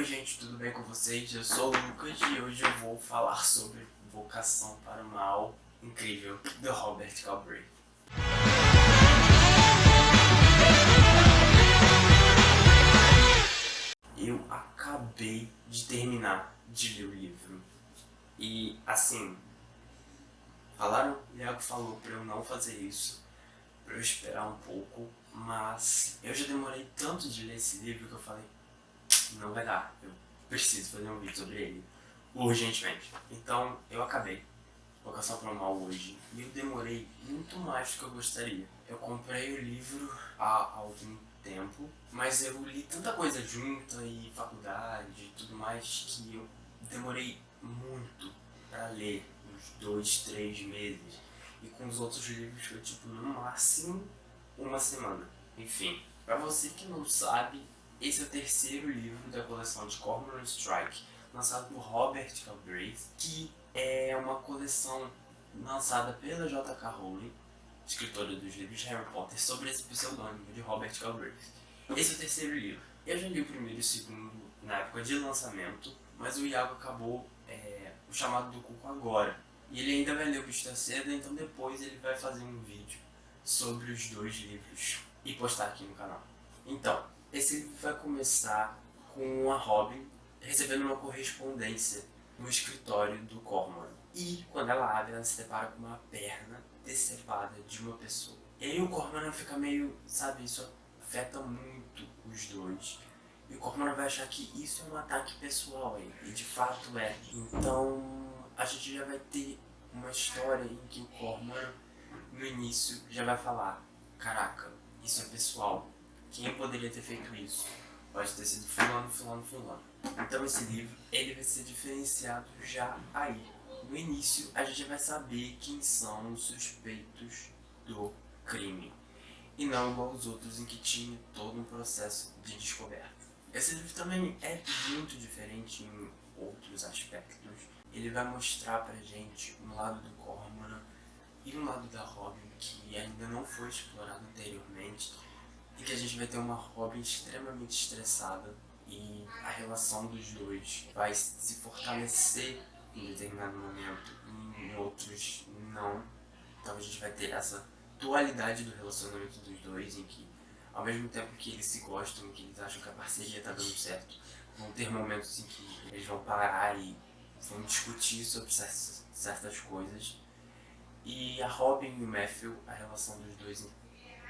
gente, tudo bem com vocês? Eu sou o Lucas e hoje eu vou falar sobre Vocação para o Mal Incrível, do Robert Galbraith. Eu acabei de terminar de ler o livro e, assim, o Iago falou pra eu não fazer isso, pra eu esperar um pouco, mas eu já demorei tanto de ler esse livro que eu falei, não vai dar, eu preciso fazer um vídeo sobre ele, urgentemente. Então eu acabei Vocação para o Mal hoje e eu demorei muito mais do que eu gostaria. Eu comprei o livro há algum tempo, mas eu li tanta coisa junta e faculdade e tudo mais que eu demorei muito para ler, uns 2, 3 meses. E com os outros livros foi tipo no máximo uma semana. Enfim, para você que não sabe, esse é o terceiro livro da coleção de Cormoran Strike, lançado por Robert Galbraith, que é uma coleção lançada pela J.K. Rowling, escritora dos livros de Harry Potter, sobre esse pseudônimo de Robert Galbraith. Esse é o terceiro livro. Eu já li o primeiro e o segundo na época de lançamento, mas o Iago acabou o chamado do Cuco agora. E ele ainda vai ler o Bicho da Seda, então depois ele vai fazer um vídeo sobre os dois livros e postar aqui no canal. Então, esse livro vai começar com a Robin recebendo uma correspondência no escritório do Cormoran. E quando ela abre, ela se depara com uma perna decepada de uma pessoa. E aí o Cormoran fica meio, sabe, isso afeta muito os dois. E o Cormoran vai achar que isso é um ataque pessoal aí, e de fato é. Então a gente já vai ter uma história em que o Cormoran, no início, já vai falar: caraca, isso é pessoal, quem poderia ter feito isso? Pode ter sido fulano, fulano, fulano. Então esse livro, ele vai ser diferenciado já aí. No início, a gente vai saber quem são os suspeitos do crime. E não igual aos outros em que tinha todo um processo de descoberta. Esse livro também é muito diferente em outros aspectos. Ele vai mostrar pra gente um lado do Cormoran e um lado da Robin que ainda não foi explorado anteriormente, e que a gente vai ter uma Robin extremamente estressada e a relação dos dois vai se fortalecer em determinado momento e em outros não. Então a gente vai ter essa dualidade do relacionamento dos dois, em que ao mesmo tempo que eles se gostam, que eles acham que a parceria está dando certo, vão ter momentos em que eles vão parar e vão discutir sobre certas coisas. E a Robin e o Matthew, a relação dos dois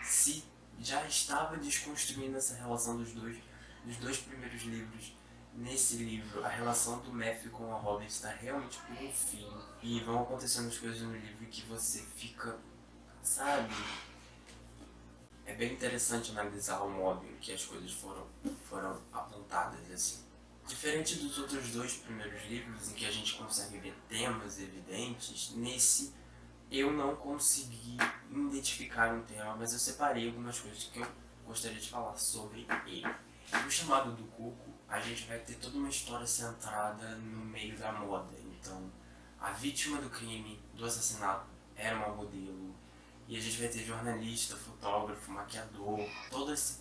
se já estava desconstruindo essa relação dos dois nos dois primeiros livros. Nesse livro, a relação do Matthew com a Robin está realmente por um fim. E vão acontecendo as coisas no livro que você fica, sabe? É bem interessante analisar o modo em que as coisas foram apontadas assim. Diferente dos outros dois primeiros livros, em que a gente consegue ver temas evidentes, nesse eu não consegui identificar um tema, mas eu separei algumas coisas que eu gostaria de falar sobre ele. No Chamado do Cuco, a gente vai ter toda uma história centrada no meio da moda. Então, a vítima do crime, do assassinato, era uma modelo. E a gente vai ter jornalista, fotógrafo, maquiador, todo esse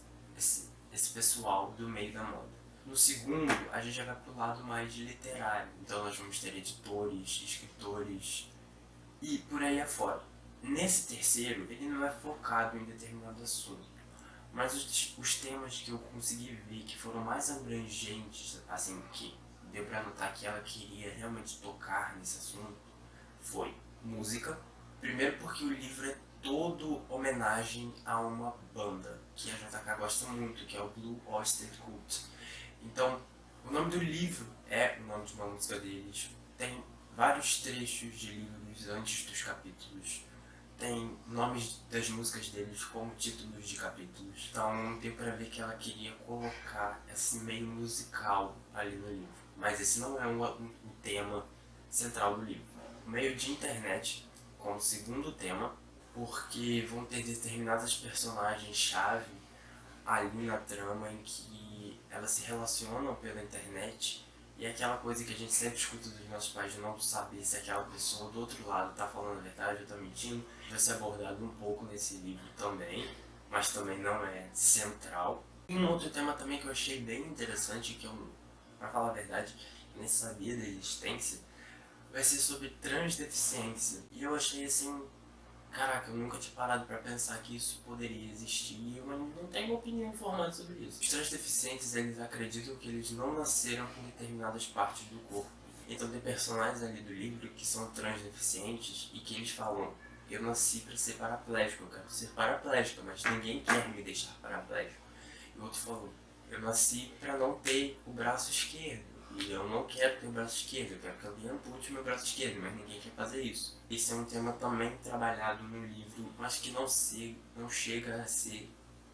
pessoal do meio da moda. No segundo, a gente já vai pro lado mais literário. Então nós vamos ter editores, escritores e por aí afora. Nesse terceiro, ele não é focado em determinado assunto, mas os temas que eu consegui ver que foram mais abrangentes, assim, que deu pra notar que ela queria realmente tocar nesse assunto, foi música. Primeiro porque o livro é todo homenagem a uma banda que a JK gosta muito, que é o Blue Oyster Cult. Então, o nome do livro é o nome de uma música deles. Tem vários trechos de livros antes dos capítulos. Tem nomes das músicas deles como títulos de capítulos. Então deu pra ver que ela queria colocar esse meio musical ali no livro. Mas esse não é o tema central do livro. O meio de internet como segundo tema, porque vão ter determinadas personagens-chave ali na trama em que elas se relacionam pela internet. E é aquela coisa que a gente sempre escuta dos nossos pais de não saber se aquela pessoa do outro lado tá falando a verdade ou tá mentindo, vai ser abordado um pouco nesse livro também, mas também não é central. E um outro tema também que eu achei bem interessante, que eu pra falar a verdade, nem sabia da existência, vai ser sobre transdeficiência. E eu achei assim, caraca, eu nunca tinha parado pra pensar que isso poderia existir e eu não tenho opinião formada sobre isso. Os transdeficientes, eles acreditam que eles não nasceram com determinadas partes do corpo. Então tem personagens ali do livro que são transdeficientes e que eles falam: eu nasci pra ser paraplégico, eu quero ser paraplégico, mas ninguém quer me deixar paraplégico. E o outro falou: eu nasci pra não ter o braço esquerdo. E eu não quero ter o braço esquerdo, eu quero que alguém ampute o meu braço esquerdo, mas ninguém quer fazer isso. Esse é um tema também trabalhado no livro, mas que não chega a ser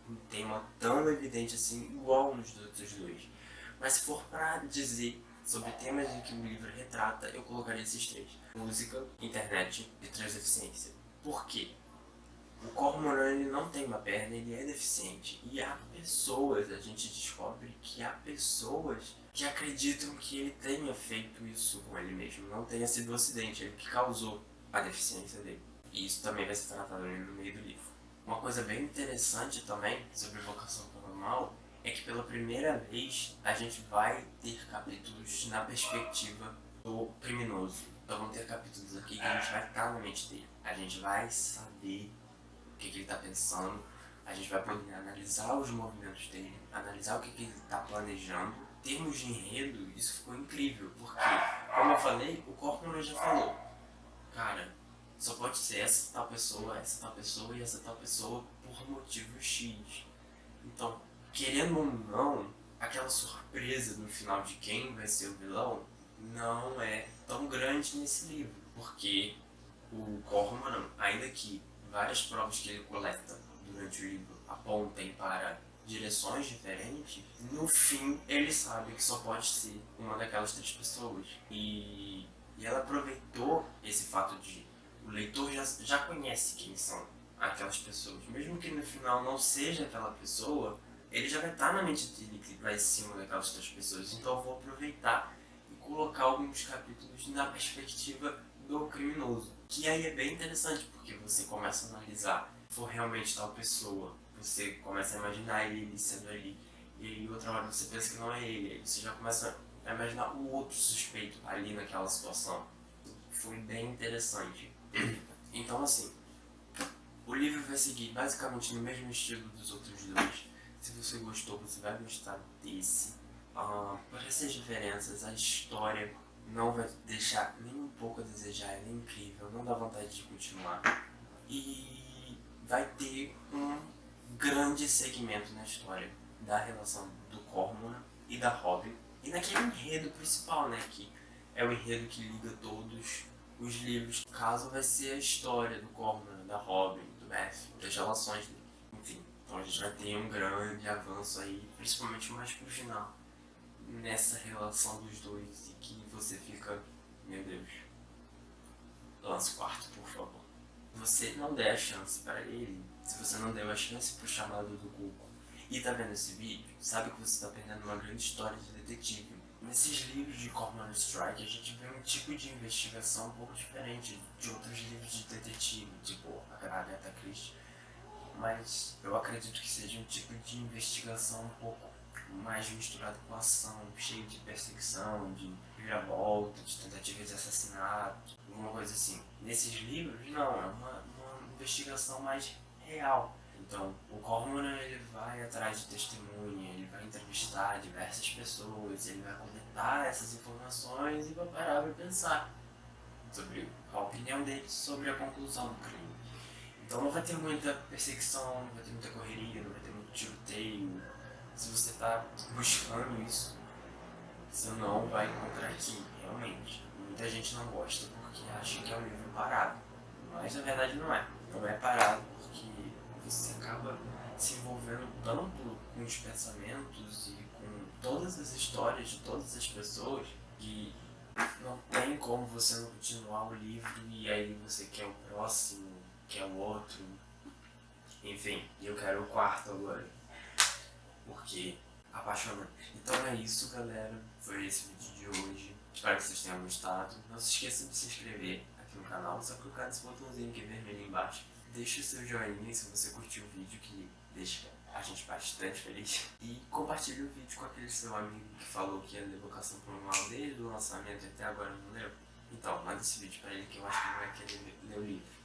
um tema tão evidente assim, igual nos outros dois. Mas se for pra dizer sobre temas em que o livro retrata, eu colocaria esses três: música, internet e transdeficiência. Por quê? O Cormoran, ele não tem uma perna, ele é deficiente. E há pessoas, a gente descobre que há pessoas que acreditam que ele tenha feito isso com ele mesmo. Não tenha sido um acidente, ele que causou a deficiência dele. E isso também vai ser tratado ali no meio do livro. Uma coisa bem interessante também sobre Invocação Paranormal é que pela primeira vez a gente vai ter capítulos na perspectiva do criminoso. Então vão ter capítulos aqui que a gente vai estar na mente dele. A gente vai saber o que ele está pensando, a gente vai poder analisar os movimentos dele, analisar o que ele está planejando. Em termos de enredo, isso ficou incrível, porque, como eu falei, o Corcoran já falou: cara, só pode ser essa tal pessoa e essa tal pessoa por motivo X. Então, querendo ou não, aquela surpresa no final de quem vai ser o vilão não é tão grande nesse livro, porque o Cormoran, ainda que várias provas que ele coleta durante o livro apontem para direções diferentes, no fim ele sabe que só pode ser uma daquelas três pessoas. E ela aproveitou esse fato de o leitor já conhece quem são aquelas pessoas. Mesmo que no final não seja aquela pessoa, ele já vai estar na mente dele que vai ser uma daquelas três pessoas. Então eu vou aproveitar e colocar alguns capítulos na perspectiva do criminoso. Que aí é bem interessante, porque você começa a analisar se for realmente tal pessoa, você começa a imaginar ele sendo ali, e aí outra hora você pensa que não é ele, aí você já começa a imaginar o outro suspeito ali naquela situação. Foi bem interessante. Então assim, o livro vai seguir basicamente no mesmo estilo dos outros dois. Se você gostou, você vai gostar desse. Por essas diferenças, a história não vai deixar nem um pouco a desejar, ela é incrível, não dá vontade de continuar. E vai ter um grande segmento na história da relação do Cormoran e da Robin. E naquele enredo principal, né, que é o enredo que liga todos os livros. No caso, vai ser a história do Cormoran, da Robin, do Matthew, das relações dele. Enfim, então a gente vai ter um grande avanço aí, principalmente mais pro final, nessa relação dos dois, e que você fica, meu Deus, lance o quarto, por favor. Você não der a chance para ele, se você não deu a chance pro chamado do Cuco e tá vendo esse vídeo, sabe que você tá perdendo uma grande história de detetive. Nesses livros de Cormoran Strike, a gente vê um tipo de investigação um pouco diferente de outros livros de detetive, tipo a Agatha Christie. Mas eu acredito que seja um tipo de investigação um pouco mais misturado com ação, cheio de perseguição, de reviravolta, de tentativa de assassinato, alguma coisa assim. Nesses livros, não, é uma investigação mais real. Então, o Cormoran, ele vai atrás de testemunha, ele vai entrevistar diversas pessoas, ele vai coletar essas informações e vai parar para pensar sobre a opinião dele sobre a conclusão do crime. Então não vai ter muita perseguição, não vai ter muita correria, não vai ter muito tiroteio. Se você está buscando isso, você não vai encontrar aqui, realmente. Muita gente não gosta porque acha que é um livro parado, mas na verdade não é. Não é parado porque você acaba se envolvendo tanto com os pensamentos e com todas as histórias de todas as pessoas que não tem como você não continuar o livro e aí você quer o próximo, quer o outro. Enfim, eu quero o quarto agora, porque apaixonante. Então é isso, galera. Foi esse vídeo de hoje. Espero que vocês tenham gostado. Não se esqueça de se inscrever aqui no canal, só clicar nesse botãozinho aqui vermelho embaixo. Deixe o seu joinha se você curtiu o vídeo, que deixa a gente bastante feliz. E compartilhe o vídeo com aquele seu amigo que falou que ia ler Vocação Manual desde o lançamento até agora não leu. Então, manda esse vídeo pra ele que eu acho que ele vai querer ler o livro.